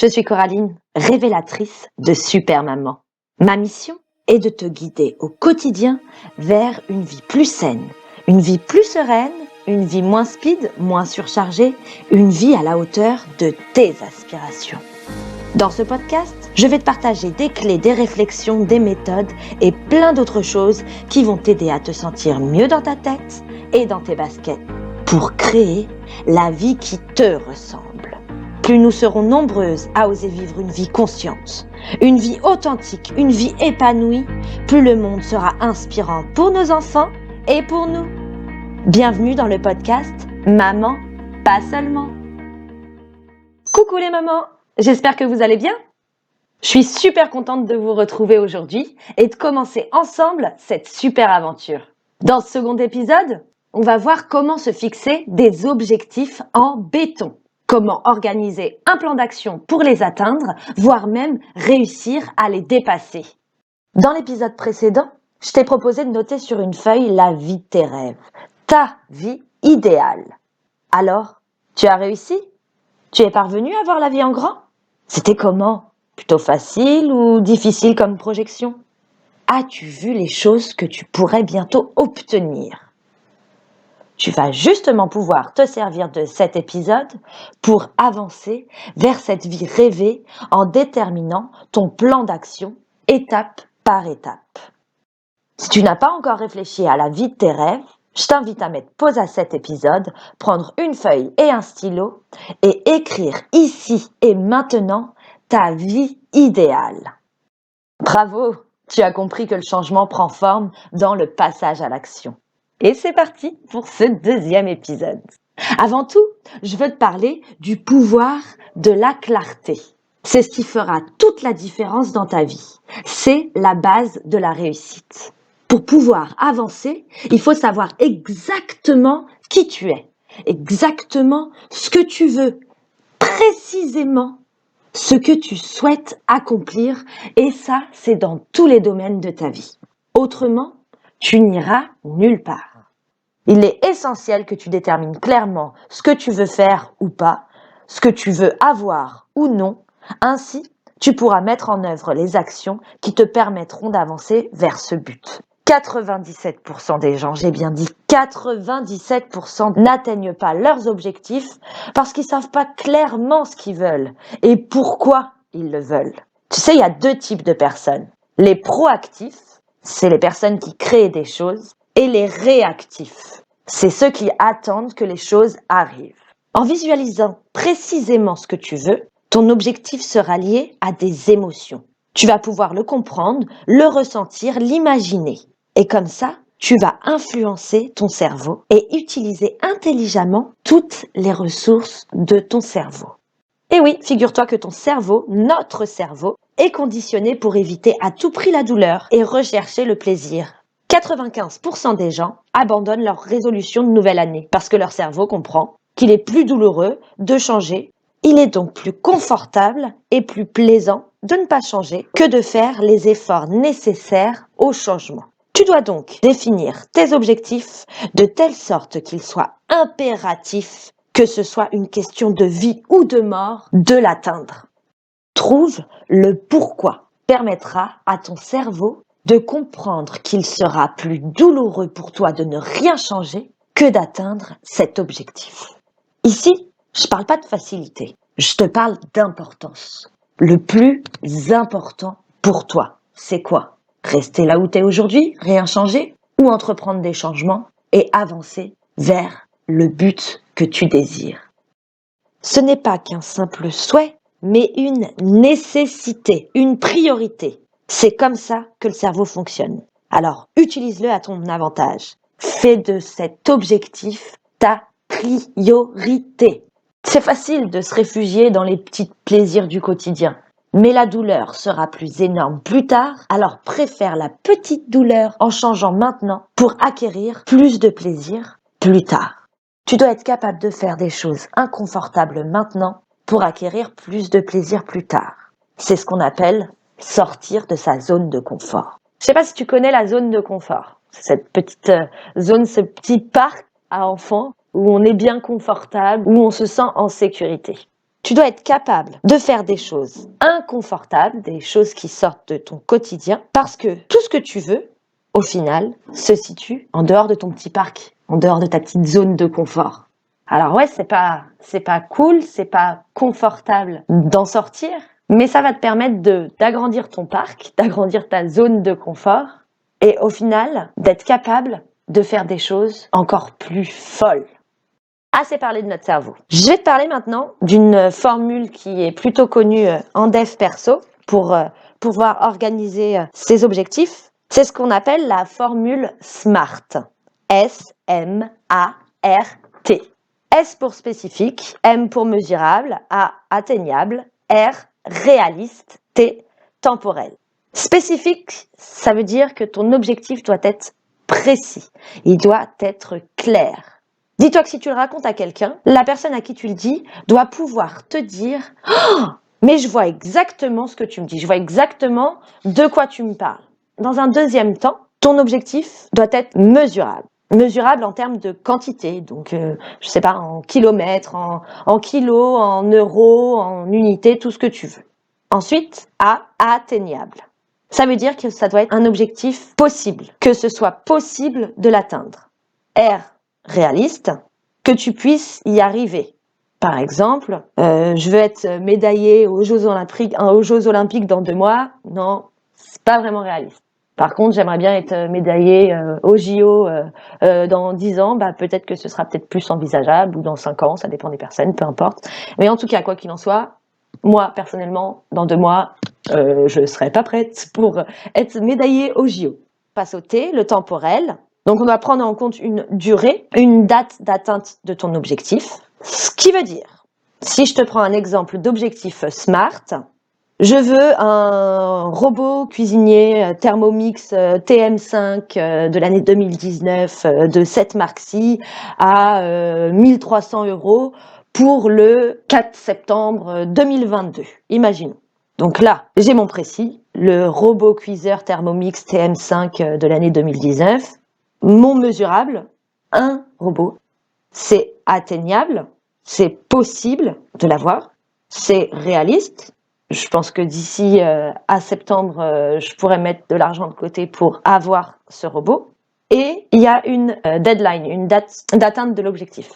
Je suis Coraline, révélatrice de Super Maman. Ma mission est de te guider au quotidien vers une vie plus saine, une vie plus sereine, une vie moins speed, moins surchargée, une vie à la hauteur de tes aspirations. Dans ce podcast, je vais te partager des clés, des réflexions, des méthodes et plein d'autres choses qui vont t'aider à te sentir mieux dans ta tête et dans tes baskets pour créer la vie qui te ressemble. Plus nous serons nombreuses à oser vivre une vie consciente, une vie authentique, une vie épanouie, plus le monde sera inspirant pour nos enfants et pour nous. Bienvenue dans le podcast Maman, pas seulement. Coucou les mamans, j'espère que vous allez bien. Je suis super contente de vous retrouver aujourd'hui et de commencer ensemble cette super aventure. Dans ce second épisode, on va voir comment se fixer des objectifs en béton. Comment organiser un plan d'action pour les atteindre, voire même réussir à les dépasser. Dans l'épisode précédent, je t'ai proposé de noter sur une feuille la vie de tes rêves, ta vie idéale. Alors, tu as réussi? Tu es parvenu à voir la vie en grand? C'était comment? Plutôt facile ou difficile comme projection? As-tu vu les choses que tu pourrais bientôt obtenir? Tu vas justement pouvoir te servir de cet épisode pour avancer vers cette vie rêvée en déterminant ton plan d'action étape par étape. Si tu n'as pas encore réfléchi à la vie de tes rêves, je t'invite à mettre pause à cet épisode, prendre une feuille et un stylo et écrire ici et maintenant ta vie idéale. Bravo, tu as compris que le changement prend forme dans le passage à l'action. Et c'est parti pour ce deuxième épisode. Avant tout, je veux te parler du pouvoir de la clarté. C'est ce qui fera toute la différence dans ta vie. C'est la base de la réussite. Pour pouvoir avancer, il faut savoir exactement qui tu es, exactement ce que tu veux, précisément ce que tu souhaites accomplir, et ça, c'est dans tous les domaines de ta vie. Autrement, tu n'iras nulle part. Il est essentiel que tu détermines clairement ce que tu veux faire ou pas, ce que tu veux avoir ou non. Ainsi, tu pourras mettre en œuvre les actions qui te permettront d'avancer vers ce but. 97% des gens, j'ai bien dit 97%, n'atteignent pas leurs objectifs parce qu'ils ne savent pas clairement ce qu'ils veulent et pourquoi ils le veulent. Tu sais, il y a deux types de personnes. Les proactifs, c'est les personnes qui créent des choses, et les réactifs, c'est ceux qui attendent que les choses arrivent. En visualisant précisément ce que tu veux, ton objectif sera lié à des émotions. Tu vas pouvoir le comprendre, le ressentir, l'imaginer. Et comme ça, tu vas influencer ton cerveau et utiliser intelligemment toutes les ressources de ton cerveau. Et oui, figure-toi que ton cerveau, notre cerveau, est conditionné pour éviter à tout prix la douleur et rechercher le plaisir. 95% des gens abandonnent leur résolution de nouvelle année parce que leur cerveau comprend qu'il est plus douloureux de changer. Il est donc plus confortable et plus plaisant de ne pas changer que de faire les efforts nécessaires au changement. Tu dois donc définir tes objectifs de telle sorte qu'ils soient impératifs, que ce soit une question de vie ou de mort, de l'atteindre. Trouve le pourquoi permettra à ton cerveau de comprendre qu'il sera plus douloureux pour toi de ne rien changer que d'atteindre cet objectif. Ici, je ne parle pas de facilité, je te parle d'importance. Le plus important pour toi, c'est quoi? Rester là où tu es aujourd'hui, rien changer, ou entreprendre des changements et avancer vers le but que tu désires. Ce n'est pas qu'un simple souhait, mais une nécessité, une priorité. C'est comme ça que le cerveau fonctionne. Alors, utilise-le à ton avantage. Fais de cet objectif ta priorité. C'est facile de se réfugier dans les petits plaisirs du quotidien, mais la douleur sera plus énorme plus tard, alors préfère la petite douleur en changeant maintenant pour acquérir plus de plaisir plus tard. Tu dois être capable de faire des choses inconfortables maintenant pour acquérir plus de plaisir plus tard. C'est ce qu'on appelle sortir de sa zone de confort. Je ne sais pas si tu connais la zone de confort. C'est cette petite zone, ce petit parc à enfants où on est bien confortable, où on se sent en sécurité. Tu dois être capable de faire des choses inconfortables, des choses qui sortent de ton quotidien, parce que tout ce que tu veux, au final, se situe en dehors de ton petit parc, en dehors de ta petite zone de confort. Alors ouais, c'est pas cool, c'est pas confortable d'en sortir, mais ça va te permettre d'agrandir ton parc, d'agrandir ta zone de confort, et au final, d'être capable de faire des choses encore plus folles. Assez parlé de notre cerveau. Je vais te parler maintenant d'une formule qui est plutôt connue en dev perso pour pouvoir organiser ses objectifs. C'est ce qu'on appelle la formule SMART. S-M-A-R-T. S pour spécifique, M pour mesurable, A atteignable, R réaliste, T temporel. Spécifique, ça veut dire que ton objectif doit être précis, il doit être clair. Dis-toi que si tu le racontes à quelqu'un, la personne à qui tu le dis doit pouvoir te dire « Oh, mais je vois exactement ce que tu me dis, je vois exactement de quoi tu me parles. » Dans un deuxième temps, ton objectif doit être mesurable. Mesurable en termes de quantité, donc je sais pas, en kilomètres, en kilos, en euros, en unités, tout ce que tu veux. Ensuite, A, atteignable. Ça veut dire que ça doit être un objectif possible, que ce soit possible de l'atteindre. R, réaliste, que tu puisses y arriver. Par exemple, je veux être médaillée aux Jeux Olympiques dans 2 mois. Non, c'est pas vraiment réaliste. Par contre, j'aimerais bien être médaillée aux JO dans 10 ans. Bah, peut-être que ce sera peut-être plus envisageable, ou dans 5 ans, ça dépend des personnes, peu importe. Mais en tout cas, quoi qu'il en soit, moi, personnellement, dans 2 mois, je serai pas prête pour être médaillée aux JO. Passe au T, le temporel. Donc, on doit prendre en compte une durée, une date d'atteinte de ton objectif. Ce qui veut dire, si je te prends un exemple d'objectif SMART, je veux un robot cuisinier Thermomix TM5 de l'année 2019 de cette marque-ci à 1300 € pour le 4 septembre 2022. Imaginons. Donc là, j'ai mon précis, le robot cuiseur Thermomix TM5 de l'année 2019. Mon mesurable, un robot. C'est atteignable, c'est possible de l'avoir, c'est réaliste. Je pense que d'ici à septembre, je pourrais mettre de l'argent de côté pour avoir ce robot. Et il y a une deadline, une date d'atteinte de l'objectif,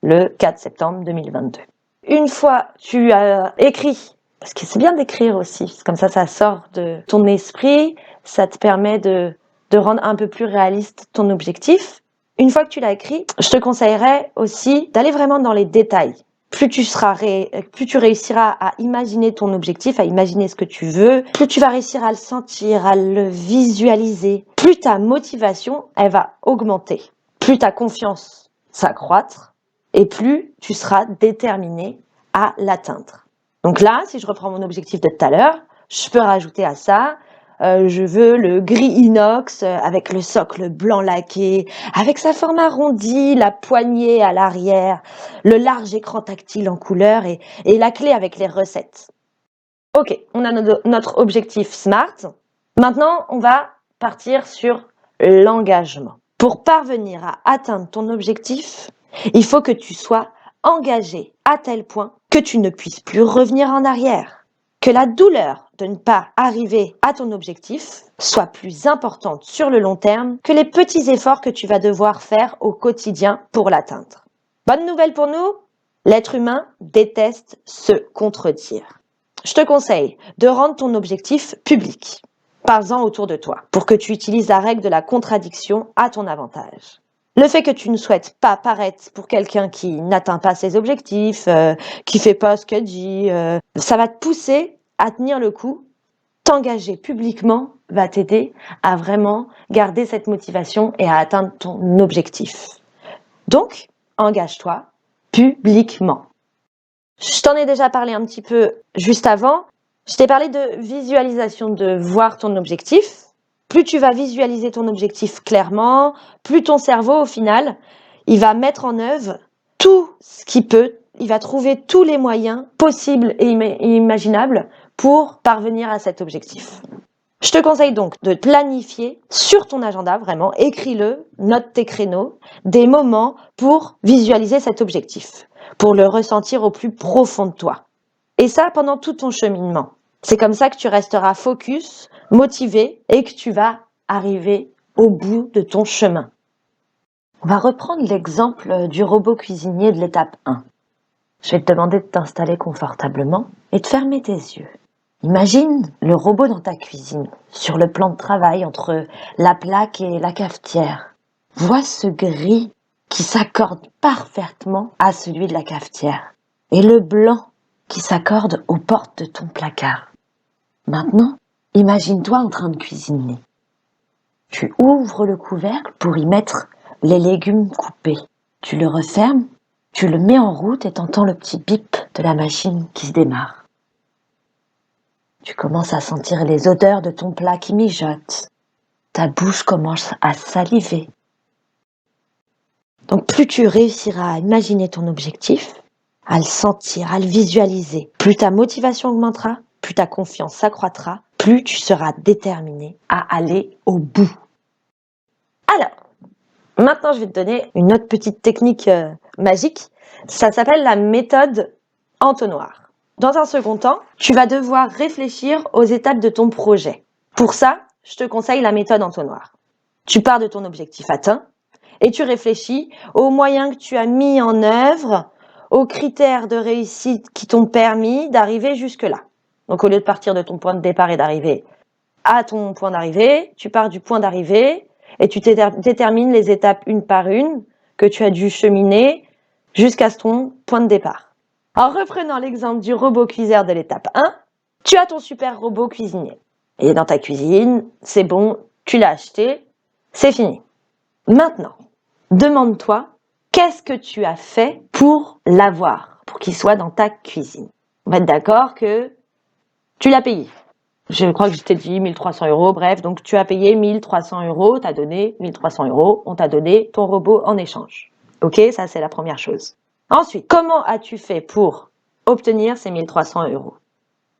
le 4 septembre 2022. Une fois tu as écrit, parce que c'est bien d'écrire aussi, comme ça sort de ton esprit, ça te permet de rendre un peu plus réaliste ton objectif. Une fois que tu l'as écrit, je te conseillerais aussi d'aller vraiment dans les détails. Plus tu réussiras à imaginer ton objectif, à imaginer ce que tu veux, plus tu vas réussir à le sentir, à le visualiser, plus ta motivation, elle va augmenter, plus ta confiance s'accroître et plus tu seras déterminé à l'atteindre. Donc là, si je reprends mon objectif de tout à l'heure, je peux rajouter à ça je veux le gris inox avec le socle blanc laqué, avec sa forme arrondie, la poignée à l'arrière, le large écran tactile en couleur et la clé avec les recettes. Ok, on a notre objectif SMART. Maintenant, on va partir sur l'engagement. Pour parvenir à atteindre ton objectif, il faut que tu sois engagé à tel point que tu ne puisses plus revenir en arrière. Que la douleur de ne pas arriver à ton objectif soit plus importante sur le long terme que les petits efforts que tu vas devoir faire au quotidien pour l'atteindre. Bonne nouvelle pour nous, l'être humain déteste se contredire. Je te conseille de rendre ton objectif public. Parle-en autour de toi pour que tu utilises la règle de la contradiction à ton avantage. Le fait que tu ne souhaites pas paraître pour quelqu'un qui n'atteint pas ses objectifs, qui fait pas ce qu'elle dit, ça va te pousser à tenir le coup. T'engager publiquement va t'aider à vraiment garder cette motivation et à atteindre ton objectif. Donc, engage-toi publiquement. Je t'en ai déjà parlé un petit peu juste avant. Je t'ai parlé de visualisation, de voir ton objectif. Plus tu vas visualiser ton objectif clairement, plus ton cerveau, au final, il va mettre en œuvre tout ce qu'il peut. Il va trouver tous les moyens possibles et imaginables pour parvenir à cet objectif. Je te conseille donc de planifier sur ton agenda, vraiment, écris-le, note tes créneaux, des moments pour visualiser cet objectif, pour le ressentir au plus profond de toi. Et ça pendant tout ton cheminement. C'est comme ça que tu resteras focus, motivé et que tu vas arriver au bout de ton chemin. On va reprendre l'exemple du robot cuisinier de l'étape 1. Je vais te demander de t'installer confortablement et de fermer tes yeux. Imagine le robot dans ta cuisine, sur le plan de travail entre la plaque et la cafetière. Vois ce gris qui s'accorde parfaitement à celui de la cafetière et le blanc qui s'accorde aux portes de ton placard. Maintenant, imagine-toi en train de cuisiner. Tu ouvres le couvercle pour y mettre les légumes coupés. Tu le refermes, tu le mets en route et t'entends le petit bip de la machine qui se démarre. Tu commences à sentir les odeurs de ton plat qui mijotent. Ta bouche commence à saliver. Donc plus tu réussiras à imaginer ton objectif, à le sentir, à le visualiser, plus ta motivation augmentera, plus ta confiance s'accroîtra, plus tu seras déterminé à aller au bout. Alors, maintenant je vais te donner une autre petite technique magique. Ça s'appelle la méthode entonnoir. Dans un second temps, tu vas devoir réfléchir aux étapes de ton projet. Pour ça, je te conseille la méthode entonnoir. Tu pars de ton objectif atteint et tu réfléchis aux moyens que tu as mis en œuvre, aux critères de réussite qui t'ont permis d'arriver jusque-là. Donc au lieu de partir de ton point de départ et d'arriver à ton point d'arrivée, tu pars du point d'arrivée et tu détermines les étapes une par une que tu as dû cheminer jusqu'à ton point de départ. En reprenant l'exemple du robot cuiseur de l'étape 1, tu as ton super robot cuisinier. Il est dans ta cuisine, c'est bon, tu l'as acheté, c'est fini. Maintenant, demande-toi, qu'est-ce que tu as fait pour l'avoir, pour qu'il soit dans ta cuisine? On va être d'accord que tu l'as payé. Je crois que je t'ai dit 1300 €, bref, donc tu as payé 1300 €, t'as donné 1300 €, on t'a donné ton robot en échange. Ok, ça c'est la première chose. Ensuite, comment as-tu fait pour obtenir ces 1300 €?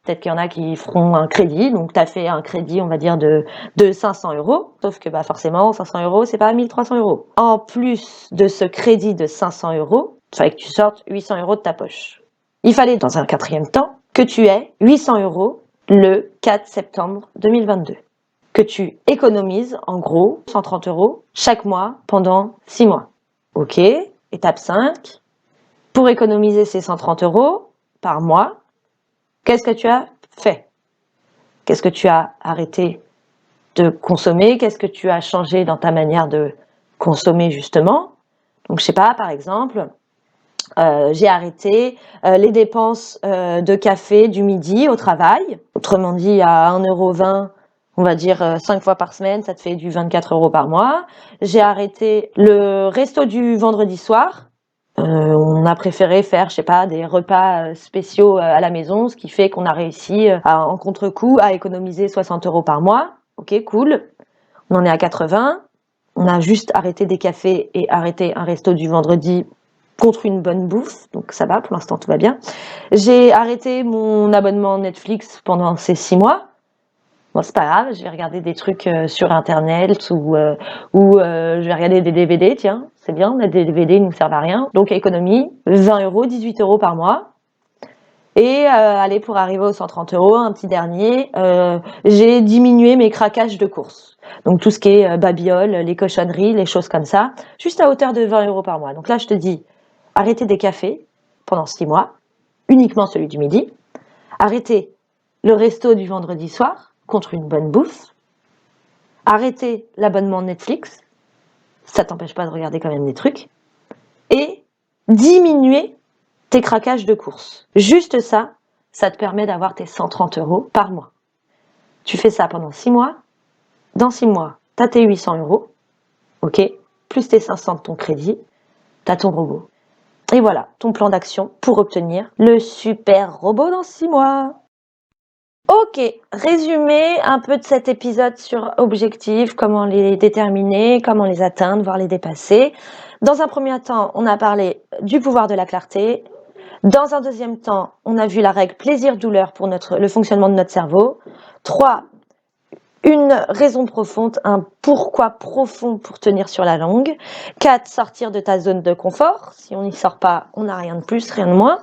Peut-être qu'il y en a qui feront un crédit, donc tu as fait un crédit, on va dire, de 500 €, sauf que forcément, 500 €, c'est pas 1300 €. En plus de ce crédit de 500 €, il fallait que tu sortes 800 € de ta poche. Il fallait, dans un quatrième temps, que tu aies 800 € le 4 septembre 2022. Que tu économises, en gros, 130 € chaque mois pendant 6 mois. Ok, étape 5. Pour économiser ces 130 € par mois, qu'est-ce que tu as fait? Qu'est-ce que tu as arrêté de consommer? Qu'est-ce que tu as changé dans ta manière de consommer justement? Donc je sais pas, par exemple, j'ai arrêté les dépenses de café du midi au travail. Autrement dit, à 1,20 €, on va dire 5 fois par semaine, ça te fait du 24 € par mois. J'ai arrêté le resto du vendredi soir. On a préféré faire, je sais pas, des repas spéciaux à la maison, ce qui fait qu'on a réussi en contre-coup à économiser 60 € par mois. Ok, cool. On en est à 80. On a juste arrêté des cafés et arrêté un resto du vendredi contre une bonne bouffe, donc ça va, pour l'instant tout va bien. J'ai arrêté mon abonnement Netflix pendant ces 6 mois. Bon, c'est pas grave, je vais regarder des trucs sur internet ou je vais regarder des DVD, tiens, c'est bien, les DVD ne nous servent à rien. Donc économie, 20 €, 18 € par mois. Et allez, pour arriver aux 130 €, un petit dernier, j'ai diminué mes craquages de course. Donc tout ce qui est babioles, les cochonneries, les choses comme ça, juste à hauteur de 20 € par mois. Donc là, je te dis, arrêtez des cafés pendant 6 mois, uniquement celui du midi. Arrêtez le resto du vendredi soir contre une bonne bouffe. Arrêtez l'abonnement Netflix, ça t'empêche pas de regarder quand même des trucs. Et diminuer tes craquages de course. Juste ça, ça te permet d'avoir tes 130 € par mois. Tu fais ça pendant 6 mois. Dans 6 mois, tu as tes 800 €, ok, plus tes 500 de ton crédit, tu as ton robot. Et voilà, ton plan d'action pour obtenir le super robot dans 6 mois. Ok, résumé un peu de cet épisode sur objectifs, comment les déterminer, comment les atteindre, voire les dépasser. Dans un premier temps, on a parlé du pouvoir de la clarté. Dans un deuxième temps, on a vu la règle plaisir-douleur pour le fonctionnement de notre cerveau. 3, une raison profonde, un pourquoi profond pour tenir sur la longue. 4, sortir de ta zone de confort. Si on n'y sort pas, on n'a rien de plus, rien de moins.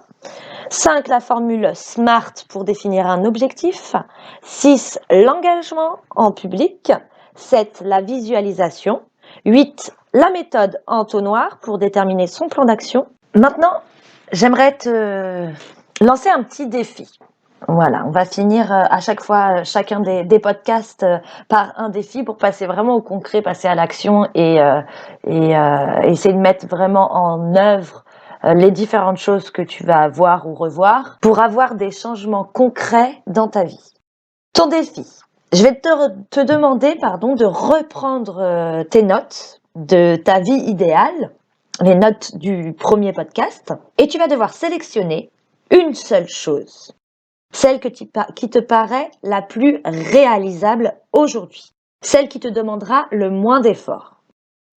5. La formule SMART pour définir un objectif. 6. L'engagement en public. 7. La visualisation. 8. La méthode entonnoir pour déterminer son plan d'action. Maintenant, j'aimerais te lancer un petit défi. Voilà, on va finir à chaque fois chacun des podcasts par un défi pour passer vraiment au concret, passer à l'action et essayer de mettre vraiment en œuvre les différentes choses que tu vas voir ou revoir pour avoir des changements concrets dans ta vie. Ton défi, je vais te demander de reprendre tes notes de ta vie idéale, les notes du premier podcast, et tu vas devoir sélectionner une seule chose. Celle qui te paraît la plus réalisable aujourd'hui. Celle qui te demandera le moins d'efforts.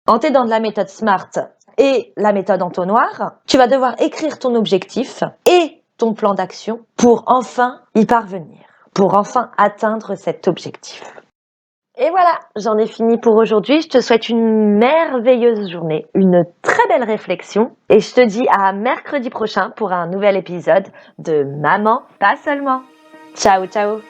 En t'aidant de la méthode SMART et la méthode entonnoir, tu vas devoir écrire ton objectif et ton plan d'action pour enfin y parvenir, pour enfin atteindre cet objectif. Et voilà, j'en ai fini pour aujourd'hui. Je te souhaite une merveilleuse journée, une très belle réflexion et je te dis à mercredi prochain pour un nouvel épisode de Maman, pas seulement. Ciao, ciao.